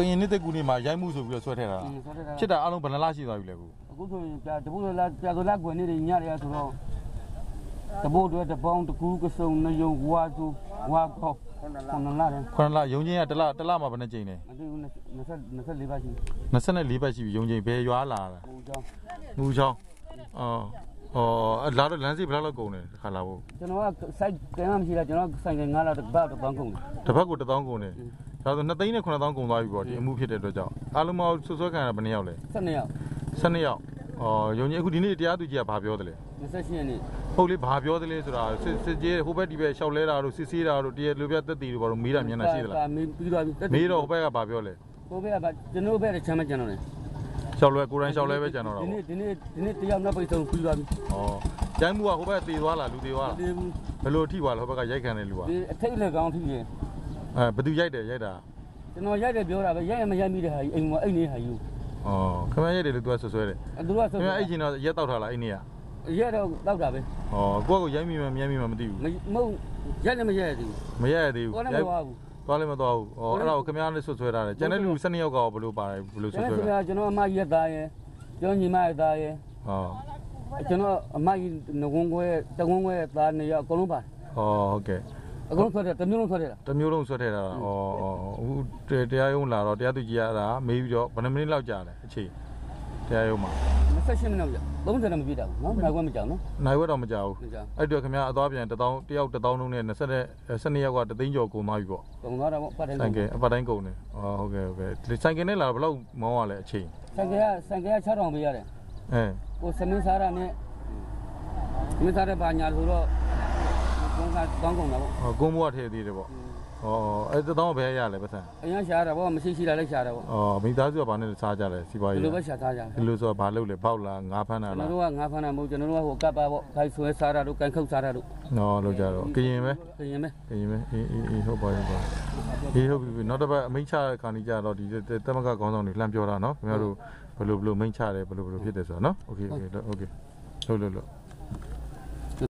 ရင်နေတဲ့ကူနေမှာရိုက်မှုဆိုပြီးတော့ဆွဲထည့်တာဖြစ်တာအားလုံးဘယ်နှလားရှိသွားပြီလဲကူအခုဆိုရင်တပုတ်လားကြာဆိုလားကွယ်နေတယ်ညရဆိုတော့တပုတ်တွေတပေါင်းတကူးကစုံနယုံဝါစုဝါကောခွန်လာရုံချင်းကတလားမှာဘယ်နှကြိမ်လဲ24ပါရှိ24ပါရှိပြီရုံချင်းဘယ်ရွာလာတာငူချောင်းလာတော့လမ်းစီဘယ်လောက်ကုန်လဲခါလာဖို့ကျွန်တော်ကစိုက်ကဲမရှိလားကျွန်တော်ဆိုင်က9လောက်တစ်ပတ်1000ကုန်တယ်တစ်ပတ်ကို1000ကုန်တယ်ဒါဆို2သိန်းနဲ့9000ကုန်သွားပြီပေါ့ဒီအမှုဖြစ်တဲ့အတွက်ကြောင့်အားလုံးမဆွဆွဲခံရတာဘယ်နှယောက်လဲ12ယောက်ယောက်ရုံချင်းအခုဒီနေ့တရားသူကြီးကဘာပြောတယ်လဲ28ရက်နေ့ဟုတ်လေဘာပြောတယ်လဲဆိုတာစစ်ကြီးဟိုဘက်ဒီဘက်ရှောက်လဲတာတို့စစ်ဆေးတာတို့တရားလူပြတက်တီတို့ဘာလို့မေးတာမျက်နှာရှိသလားပြီးသွားပြီမေးတော့ဟိုဘက်ကဘာပြောလဲဟိုဘက်ကကျွန်တော်ဘက်ကချမ်းမကြံတော့တယ်ရှောက်လွယ်ကိုတိုင်းရှောက်လဲပဲကြံတော့တာပေါ့ဒီနေ့တယောက်နောက်ပိတ်ဆုံးပြီးသွားပြီရိုက်မှုကဟိုဘက်တေသွားလားလူတေသွားလားဘယ်လိုထိသွားလဲဟိုဘက်ကရိုက်ခံတယ်လူကအထိတ်လက်ကောင်းထိတယ်ဘယ်သူရိုက်တယ်ရိုက်တာကျွန်တော်ရိုက်တယ်ပြောတာပဲရိုက်ရမရိုက်မိတဲ့ဟာကြီးအိမ်မှာအိတ်နေဟာကြီးခင်ဗျားရိုက်တယ်လို့သူကဆွဆွဲတယ်သူကဆွဆွဲခင်ဗျားအဲ့ချင်းတော့ရက်တောက်ထားလားအိမ်နေရရက်တော့တောက်တာပဲကိုကရိုက်မိမှမရိုက်မိမှမသိဘူးမဟုတ်ရိုက်လည်းမရိုက်ရသေးဘူးမရိုက်ရသေးဘူးသွားလည်းမသွားဘူးသွားလည်းမသွားဘူးအဲ့ဒါကိုခင်ဗျားလည်းဆွဆွဲထားတယ်ကျန်တဲ့လူ12ယောက်ကဘယ်လိုပါတယ်ဘယ်လိုဆွဆွဲလဲကျွန်တော်အမကြီးရဲ့သားရဲ့ကျွန်တော်ညီမရဲ့သားရဲ့ကျွန်တော်အမကြီးငဝန်းခွဲတဝန်းခွဲသား2ယောက်အကုန်လုံးပါတယ်ဟုတ်ကဲ့အကုန်ဆွဲတယ်တစ်မျိုးလုံးဆွဲတယ်တစ်မျိုးလုံးဆွဲထည့်တာအခုတရားရုံးလာတော့တရားသူကြီးကအဲ့ဒါမေးပြီးတော့ဘယ်နှမိနစ်လောက်ကြာလဲအချိန်တရားရုံးမှာ28မိနစ်ကြာ30နဲ့မပြည့်တာဘူးနော်နိုင်ဝက်မကြောက်နော်နိုင်ဝက်တော့မကြောက်ဘူးအဲ့တော့ခင်ဗျားအသွားပြန်1000တယောက်1000လုံးနဲ့12ယောက်က3သိန်းကျော်ကုန်သွားပြီပေါ့ကုန်သွားတာပေါ့ပတ်တိုင်းဆိုင်ကယ်အပတ်တိုင်းကုန်တယ်ဟုတ်ကဲ့ဆိုင်ကယ်နဲ့လာဘယ်လောက်မောင်းရလဲအချိန်ဆိုင်ကယ်က6000ပေးရတယ်ကိုစမင်းစားရနဲ့မင်းစားတဲ့ဘာညာလို့တော့ကောင်းကုန်တာပေါ့ကုန်းဘွားထည့်သေးတယ်ပေါ့အဲ့1000ဘယ်ရလဲပတ်စံအရင်ရှားတာပေါ့မရှိတာလည်းရှားတာပေါ့မိသားစုကဘာနဲ့စားကြလဲစီးပွားရေးဒီလိုပဲရှားထားကြတယ်ဒီလိုဆိုတော့ဘာလုပ်လဲပေါက်လားငါးဖမ်းတာလားကျွန်တော်တို့ကငါးဖမ်းတာမဟုတ်ကျွန်တော်တို့ကဟိုကပ်ပါပေါ့ခိုင်ဆွဲစားတာတို့ကန်ခုတ်စားတာတို့လုပ်ကြတော့ကရင်ပဲအေးဟုတ်ပါရဲ့ပေါ့အေးဟုတ်ပြီနောက်တစ်ပတ်အမိန့်ချတဲ့ခါนี้ကြတော့ဒီတက်မကခေါင်းဆောင်တွေလှမ်းပြောတာနော်ခင်ဗျားတို့ဘယ်လိုမိန့်ချတယ်ဘယ်လိုဖြစ်တယ်ဆိုတော့နော်โอเคဟုတ်လို့